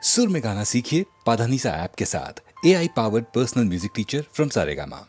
सुर में गाना सीखिए पाधानीसा ऐप के साथ। AI powered personal music teacher from Saregama.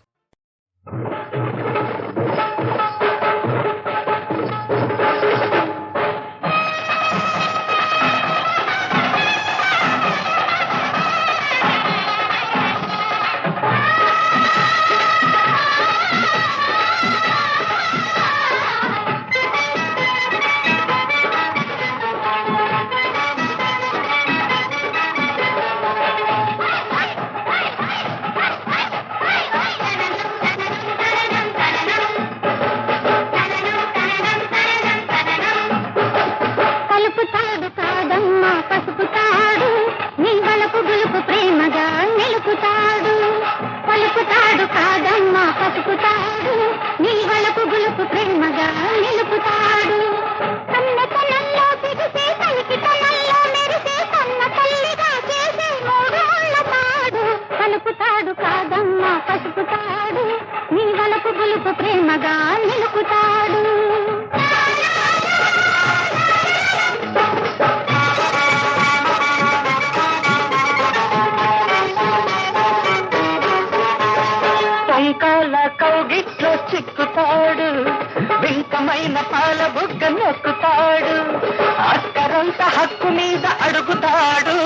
చిక్కుతాడు వింతమైన పాల బుగ్గ నొక్కుతాడు అక్కరంత హక్కు మీద అడుగుతాడు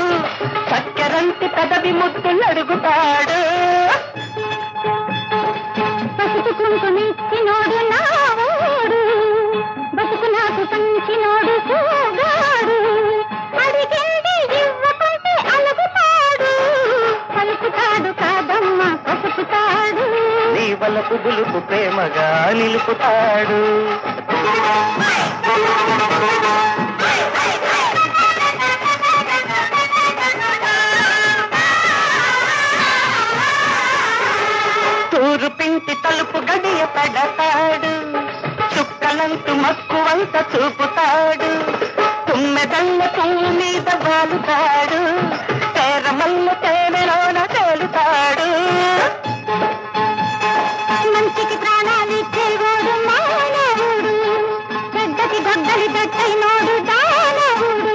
చక్కెరంటి పెదవి ముద్దులు అడుగుతాడు పసుపు కుంకుమిచ్చినోడు నాడు బతుకు నాకు పంచినోడు సోగాడు అడిగింది ఇవ్వకుంటే అలుగుతాడు పలుకుతాడు కాదమ్మ పసుపుతాడు నీ వలపు గులుపు ప్రేమగా నిలుపుతాడు తూరు పింటి తలుపు గడియ పెడతాడు చుక్కలంటూ మక్కువంత చూపుతాడు తుమ్మెదల్ల పువ్వు మీద వాలుతాడు తేరమల్ల తేనెలోన తేలుతాడు మంచికి ప్రాణాలిచ్చేవాడు మానవుడు చెడ్డకి గొడ్డలి దట్టైనోడు దానవుడు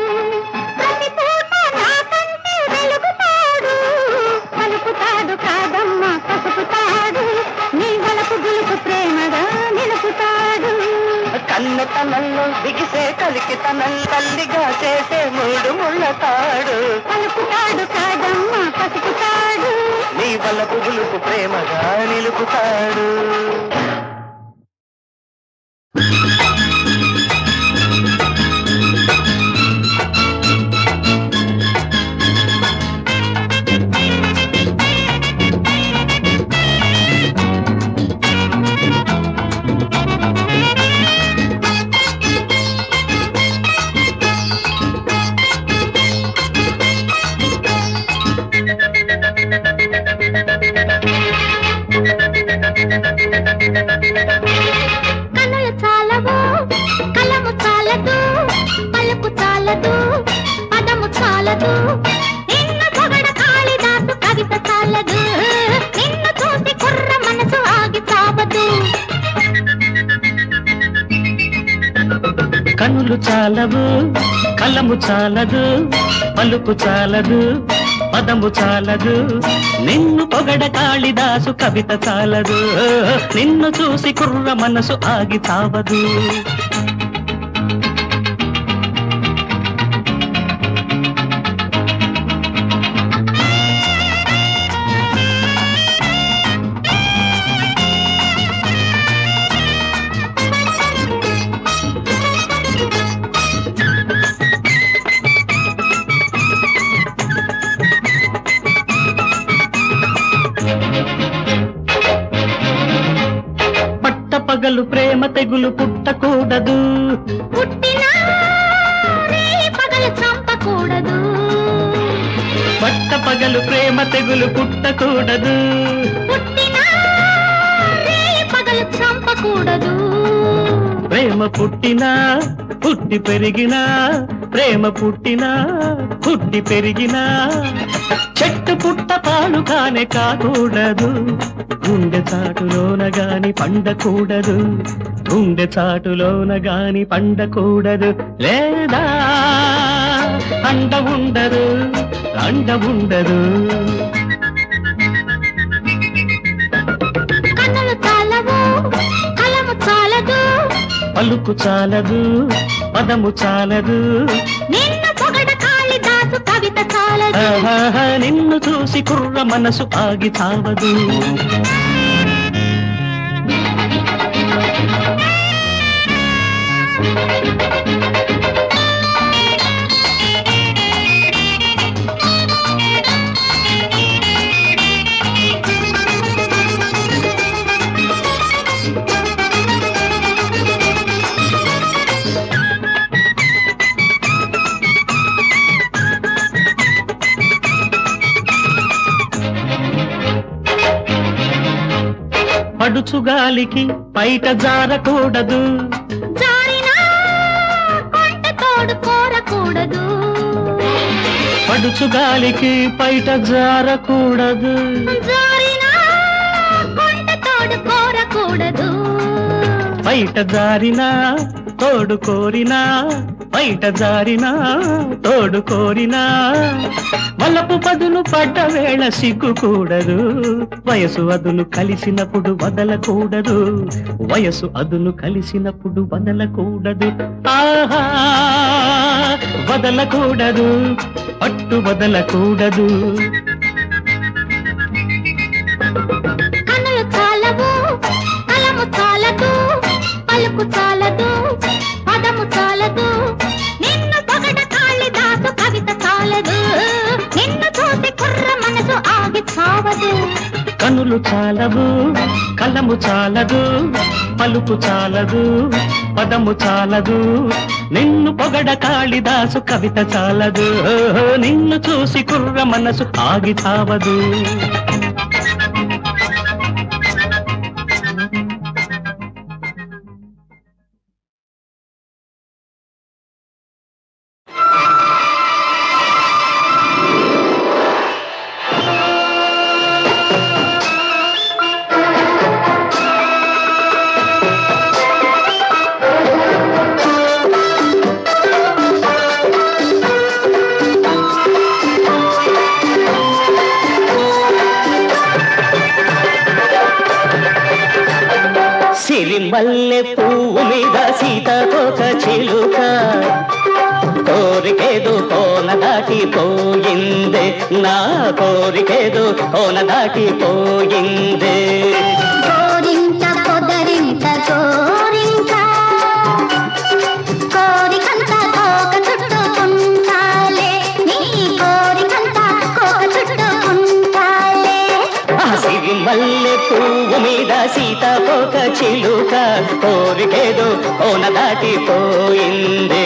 ప్రతి పూట నాకంటే వెలుగుతాడు పలుకుతాడు కాదమ్మ పసుపుతాడు నీ వలపు గులుపు ప్రేమగా నిలుపుతాడు కన్నతనంలో బిగిసే కలికి తనల్ తల్లిగా చేసే మూడు ముళ్ళతాడు పలుకుతాడు కాదమ్మ పసుపుతాడు నీ వలపు గులుపు ప్రేమగా నిలుపుతాడు కనులు చాలవు కలము చాలదు పలుకు చాలదు పదము చాలదు నిన్ను పొగడ కాళిదాసు కవిత చాలదు నిన్ను చూసి కుర్ర మనసు ఆగి చావదు కనులు చాలవు కలము చాలదు పలుకు చాలదు పదము చాలదు నిన్ను పొగడ కాళిదాసు కవిత చాలదు నిన్ను చూసి కుర్ర మనసు ఆగి చావదు పగలు ప్రేమ తెగులు పుట్టకూడదు పుట్టినా పగలు చంపకూడదు పట్ట పగలు ప్రేమ తెగులు పుట్టకూడదు పుట్టినా పగలు చంపకూడదు ప్రేమ పుట్టినా పుట్టి పెరిగినా ప్రేమ పుట్టినా పుట్టి పెరిగినా చెట్టు పుట్ట పాలు కానే కాకూడదు గుండె చాటులోన గాని పండకూడదు గుండె చాటులోన గాని పండకూడదు లేదా అండ ఉండదు అండ ఉండదు. కన్నులు చాలవు కలము చాలదు, పలుకు చాలదు పదము చాలదు, నిన్ను పొగడ కాళిదాసు కవిత చాలదు. ఆహాహా, నిన్ను చూసి కుర్ర మనసు ఆగి చావదు. పడుచుగాలికి బయట జారకూడదు, జారినా కొంట తోడు కోరకూడదు, పడుచుగాలికి బయట జారకూడదు, జారినా కొంట తోడు కోరకూడదు. బయట జారినా తోడు కోరినా, బయట జారినా తోడు కోరినా, వలపు పదును పడ్డ వేళ సిగ్గుకూడదు, వయసు అదును కలిసినప్పుడు వదలకూడదు, వయసు అదును కలిసినప్పుడు వదలకూడదు. ఆహా వదలకూడదు, పట్టు వదలకూడదు. కన్నులు చాలవు కలము చాలదు, పలుకు చాలదు పదము చాలదు, నిన్ను పొగడ కాళిదాసు కవిత చాలదు, నిన్ను చూసి కుర్ర మనసు ఆగి చావదు. కనులు చాలవు కలము చాలదు, పలుకు చాలదు పదము చాలదు, నిన్ను పొగడ కాళిదాసు కవిత చాలదు, నిన్ను చూసి కుర్ర మనసు ఆగి చావదు. సిరిమల్లె పువ్వు మీద సీతాకోక చిలుక, కోరికేదో కోన దాటిపోయిందే, నా కోరికేదో కోన దాటిపోయిందే. కోరింట పొదరింట కోరింట, కోరికంత కోక చుట్టుకుంటాలే, నీ కోరికంత కోక చుట్టుకుంటాలే. ఆ సిరిమల్లె పువ్వు మీద సీతాకోక చిలుక, కోరికేదో కోన దాటిపోయిందే.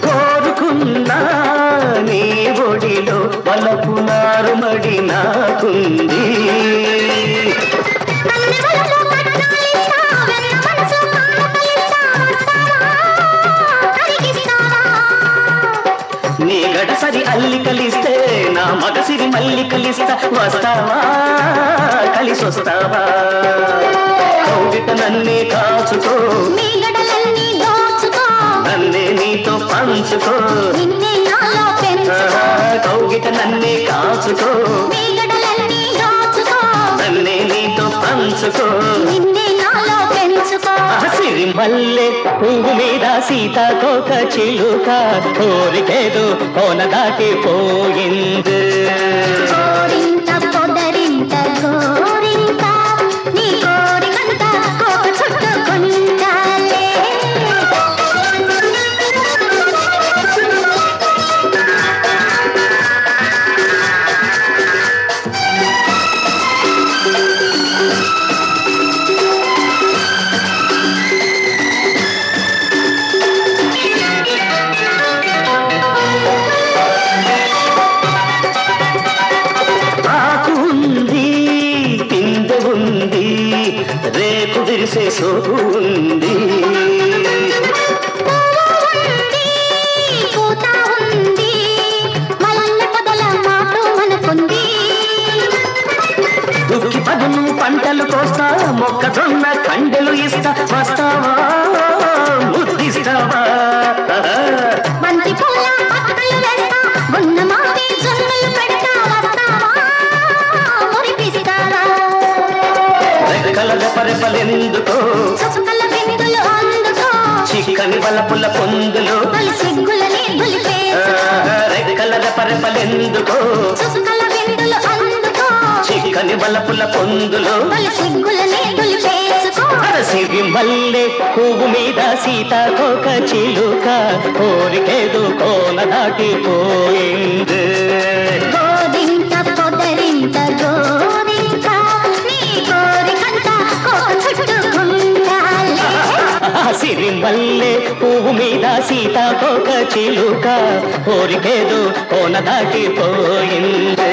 కోరుకున్నా నీ ఒడిలో వలపు నారుమడి నాకుంది, నీ గడసరి అల్లి కలిస్తే నా మగసిరి మల్లి కలిస్తా, వస్తావా కలిసొస్తావా, కౌగిట నన్నే కాచుకో, మీ గడలన్నీ దోచుకో, నన్నే నీతో పంచుకో, నిన్నే నాలో పెంచుకో, కౌగిట నన్నే కాచుకో, మీ గడలన్నీ దోచుకో, నన్నే నీతో పంచుకో. నిన్నే నాలో పెంచుకో. సిరిమల్లె పువ్వు మీద సీతాకోక చిలుక, కోరికేదో కోన దాటిపోయింది. కోరింట పొదరింట కోరింట, నీ కోరికంత కోక చుట్టుకుంటాలే. సోకు ఉంది. పూత ఉంది, మల్లె పొదల మాటు మనకుంది. దుక్కి పదును పంటలు కోస్తా, మొక్కజొన్న కండెలు ఇస్తా, వస్తావా ముద్దిస్తావా? బంతి పూల పక్కలు వేస్తా, ఉన్న మావి జొన్నలు పెడతా, వస్తావా మురిపిస్తావా? రెక్కల రెపరెపలెందుకో, చుక్కల బిందులు అందుకో, చిక్కని వలపుల పొందులు, తొలి సిగ్గులని దులిపేసుకో. రెక్కల రెపరెపలెందుకో, చుక్కల బిందులు అందుకో, చిక్కని వలపుల పొందులు, తొలి సిగ్గులని దులిపేసుకో. అరసివి మల్లె పువ్వు మీద సీతాకోక చిలుక, కోరికేదు కోన దాటిపోయింది. గోరింట పొదరింట గోరింట, నీ కోరికంత కోక చుట్టుకుంటాలే. సిరి మల్లె పువ్వు మీద సీతాకోక చిలుక, కోరికేదు కోన దాటిపోయింది.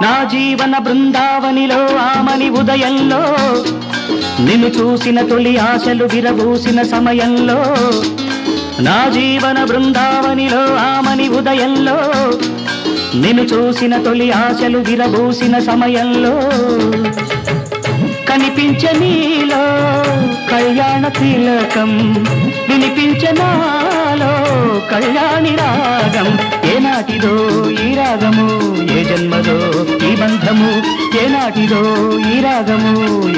నా జీవన బృందావనిలో ఆమని ఉదయంలో, నిన్ను చూసిన తొలి ఆశలు విరబూసిన సమయంలో. నా జీవన బృందావనిలో ఆమని ఉదయంలో, నిన్ను చూసిన తొలి ఆశలు విరబూసిన సమయంలో. కనిపించే నీలో కళ్యాణ తిలకం, వినిపించే నాలో కళ్యాణి రాగం. ఏనాటిదో ఈ రాగము, ఏ జన్మదో ఈ బంధము. ఏనాటిదో ఈ రాగము,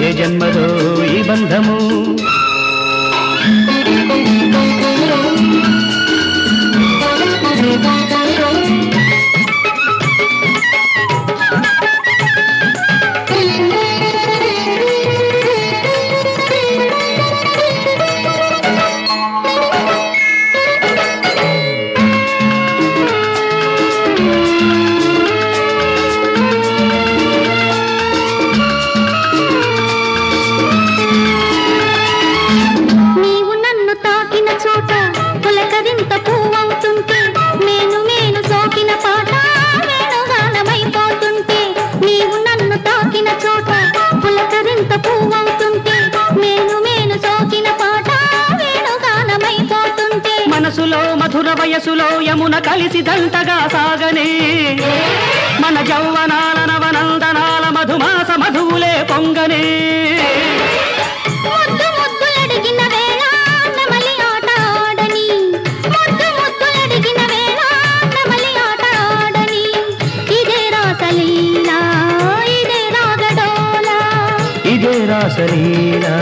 ఏ జన్మదో ఈ బంధము. నీవు నన్ను తాకిన చోట పులకరింత పువ్వవుతుంటే, నేను నేను సోకిన పాట వేణుగానమైపోతుంటే. నీవు నన్ను తాకిన చోట పులకరింత పువ్వవుతుంటే, నేను నేను సోకిన పాట వేణుగానమైపోతుంటే. మనసులో మధుర వయసులో యమున కలిసి దంతగా సాగనే, మన జౌవనాల నవనందనాల మధుమాస మధువులే పొంగనే. ముద్దు ముద్దులడిగిన వేళ నెమలి ఆట ఆడని, ముద్దు ముద్దులడిగిన వేళ నెమలి ఆట ఆడని. ఇదే రాసలీలా, ఇదే రాగడోలా, ఇదే రాసలీలా,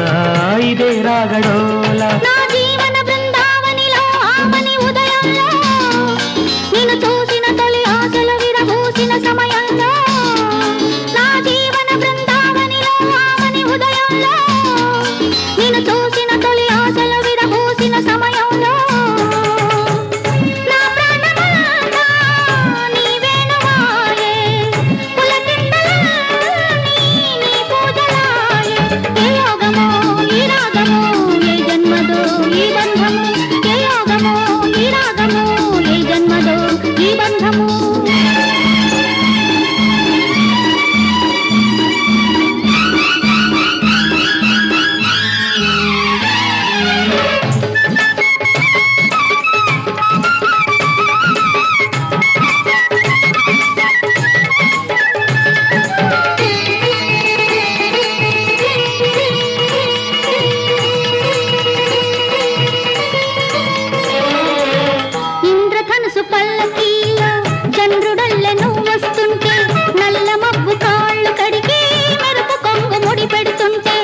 ఇదే రాగడోలా. నా జీవన బృందావనిలో ఆమని ఉదయంలో, నిన్ను చూసిన తొలి ఆశలు విరబూసిన సమయంలో. నా జీవన బృందావనిలో ఆమని ఉదయంలో, నిన్ను చూసిన తొలి ఆశలు విరబూసిన సమయంలో. నా ప్రాణమంతా నీ వేణువాయే, పులకింతలన్నీ నీ పూజలాయే. ఏ యోగమో ఈ రాగమో, ఏ జన్మదో ఈ బంధము. ఏ యోగమో ఈ రాగమో, ఏ జన్మదో ఈ బంధము. ఇంద్రధనుసు పల్లకీలో చంద్రుడల్లె నువ్వు వస్తుంటే, నల్ల మబ్బు కాళ్ళు కడిగి మెరుపు కొంగు ముడి పెడుతుంటే.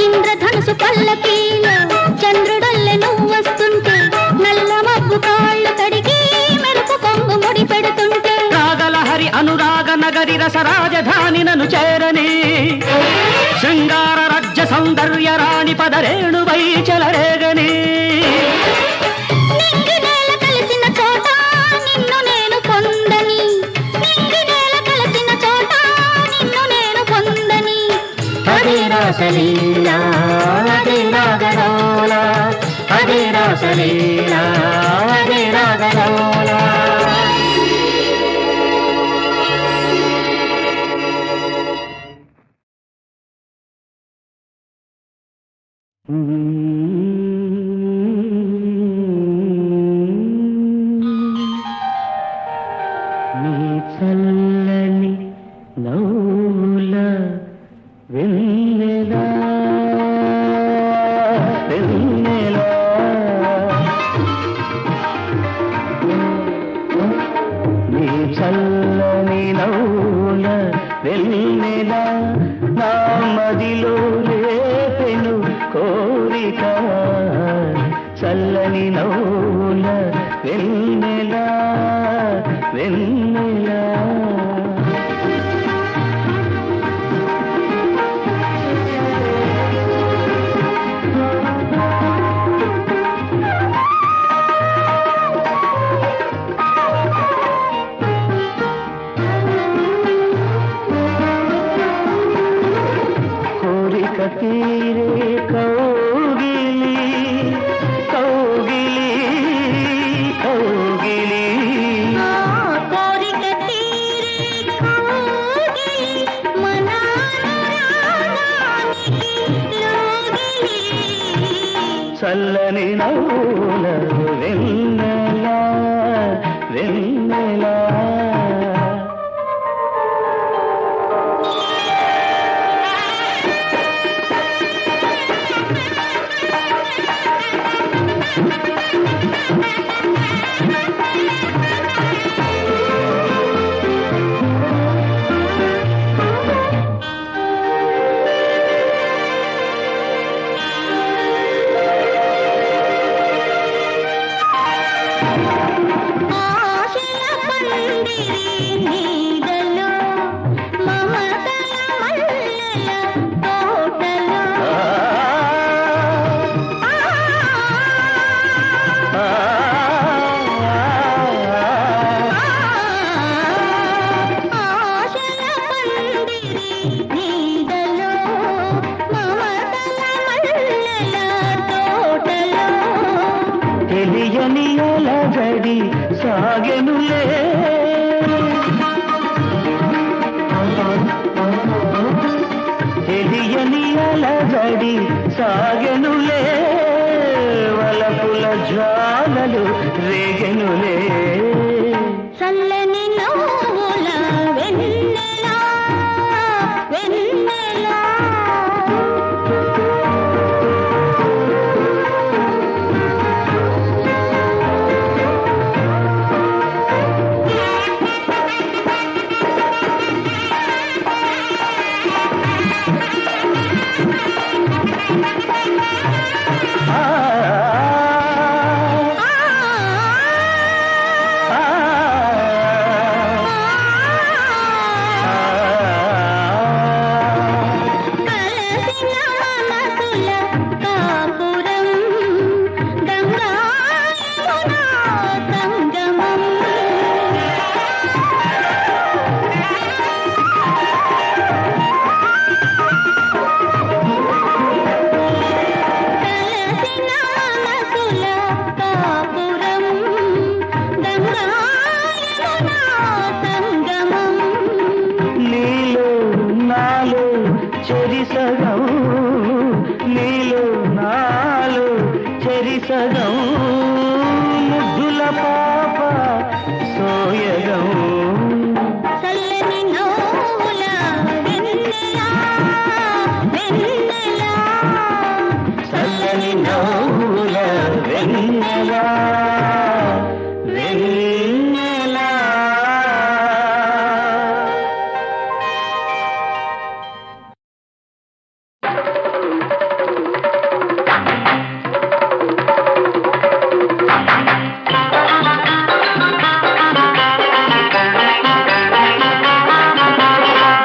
ఇంద్రధనుసు పల్లకీలో చంద్రుడల్లె నువ్వు వస్తుంటే, నల్ల మబ్బు కాళ్ళు కడిగి మెరుపు కొంగు ముడి పెడుతుంటే. రాగలహరి అనురాగ నగరి రస రాజధాని నన్ను చేరని, శృంగార రాజ్య సౌందర్య రాణి పదరేణువై చెలరేగని. నింగి నేల కలిసిన చోట నిన్ను నేను పొందని, నింగి రాసలీలా అదే రాగలోలా నీ చల్లని నవ్వుల వెన్నెలా వెన్నెలా నీ చల్లని నవ్వుల వెన్నెలా నా మదిలో రేపెను కోరిక చల్లని నవ్వుల వెన్నెలా వెన్నెలా కోరిక తీరే కౌగిలి కౌగిలి కౌగిలి కోరిక తీరే కౌగిలి మనానురాగానికి లోగిలి చల్లని నవ్వుల వెన్నెలా వెన్నెలా ఆశల పందిరి నీడలో మమతల మల్లెల తోటలో ఆశల పందిరి నీడలో మమతల మల్లెల తోటలో తెలియని అలజడి సాగెనులే తెలియని అలజడి సాగెనులే వలపుల జ్వాలలు రేగెనులే చల్లని నవ్వుల వెన్నెలా వెన్నెలా ఆ, ఆ, కలసిన మనసుల కాపురం గంగా యమునా సంగమం కలసిన మనసుల కాపురం గంగా యమునా సంగమం నీలో నాలో చెరిసగం నీలో నాలో చెరిసగం ముద్దుల పాప సోయగం చల్లని నవ్వుల వెన్నెలా వెన్నెలా చల్లని నవ్వుల వెన్నెలా వెన్నెలా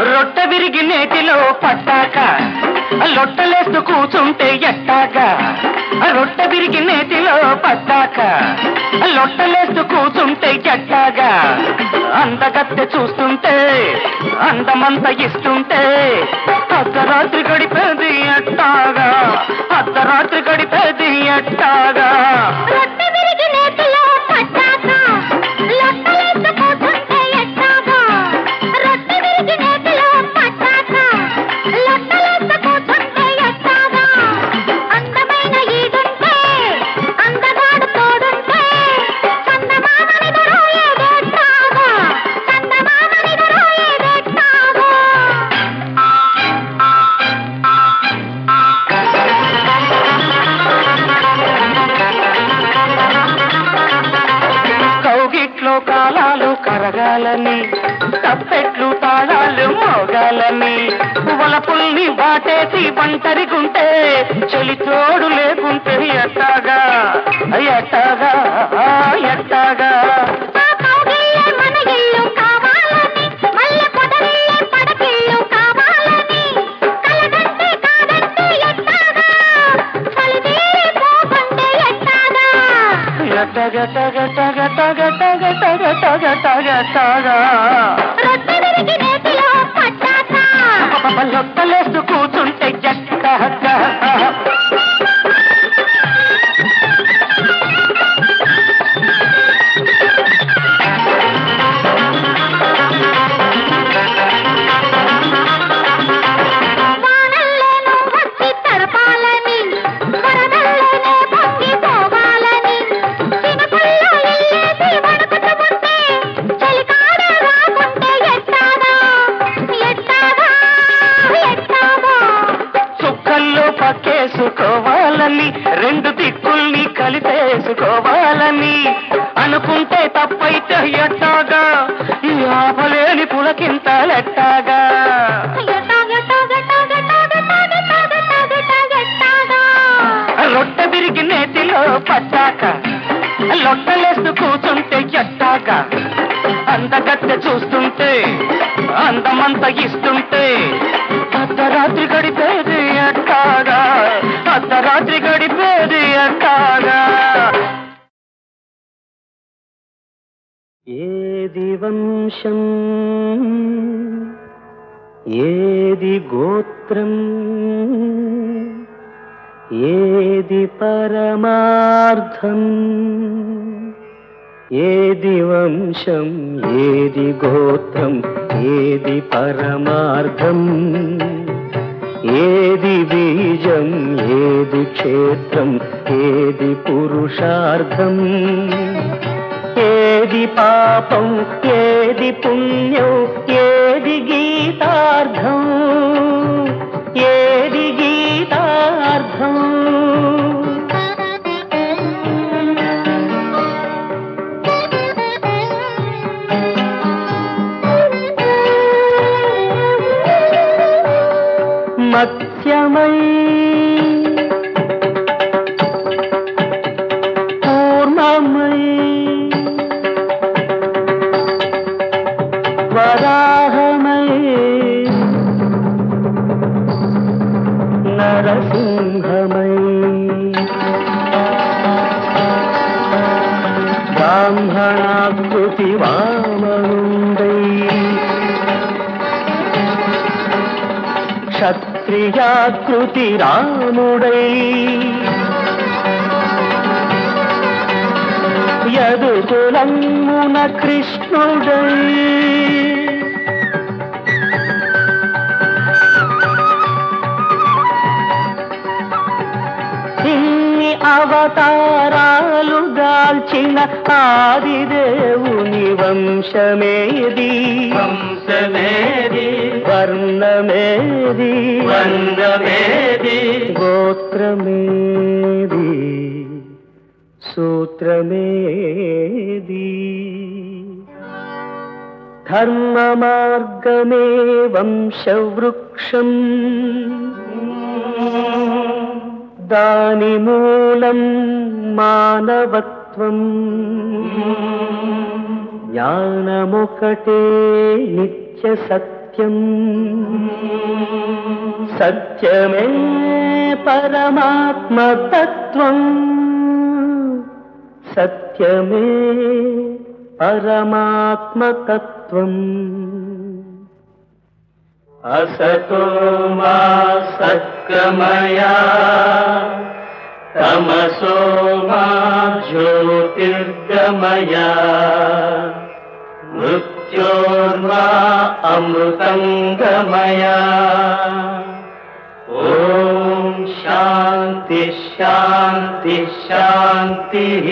రొట్టె విరిగి నేతిలో పట్టాక లొట్టలేస్తూ కూచుంటే ఎట్టాగా రొట్టె విరిగి నేతిలో పట్టాక లొట్టలేస్తూ కూచుంటే ఎట్టాగా అందగత్తె చూస్తుంటే అందమంత ఇస్తుంటే అర్ధరాత్రి గడిపేది ఎట్టాగా అర్ధరాత్రి గడిపేది ఎట్టాగా సాగాలని తప్పెట్లు తాళాలు మోగాలని వలపుల్ని వాటేసి ఒంటరిగుంటే చెలి తోడు లేకుంటే ఎట్టాగా ఎట్టాగా ఎట్టాగా టగ టగ టగ టగ టగ టగ టగ టగ టగ లొట్టలేస్తూ కూర్చుంటే జట్ట పక్కేసుకోవాలని రెండు దిక్కుల్ని కలిపేసుకోవాలని అనుకుంటే తప్పైతే ఎట్టాగా ఈ ఆపలేని పులకింతలెట్టాగా రొట్టె విరిగి నేతిలో పట్టాక లొట్టలేస్తూ కూర్చుంటే ఎట్టాగా అందగత్తె చూస్తుంటే అందమంతా ఇస్తుంటే అర్ధరాత్రి గడిపేది ఎట్టాగా అర్ధరాత్రి గడిపేది ఎట్టాగా ఏది వంశం ఏది గోత్రం ఏది పరమార్థం ఏది వంశం ఏది గోత్రం ఏది పరమార్థం ఏది బీజం ఏది క్షేత్రం ఏది పురుషార్థం ఏది పాపం ఏది పుణ్యం ఏది గీతార్థం ఏది గీతార్థం మత్స్యమై పూర్ణమై వరాహమై నరసింహమై బ్రాహ్మణాకృతి వామనుండై క్షత్రియాకృతి రాముడై యదుకులమున కృష్ణుడై ఇన్ని అవతారాలు దాల్చిన ఆదిదేవుని వంశమేది వంశమేది వర్ణమేది వర్ణమేది గోత్రమేది సూత్రమేది ధర్మ మార్గమే వంశవృక్షం దాని మూలం మానవత్వం జ్ఞానమొకటే నిత్య సత్యం సత్యమే పరమాత్మతత్వం సత్యమే పరమాత్మతత్వం असतो मा सत्कमया तमसो मा ज्योतिर्गमया मृत्योर्मा अमृतङ्गमया ॐ शान्ति शान्ति शान्तिः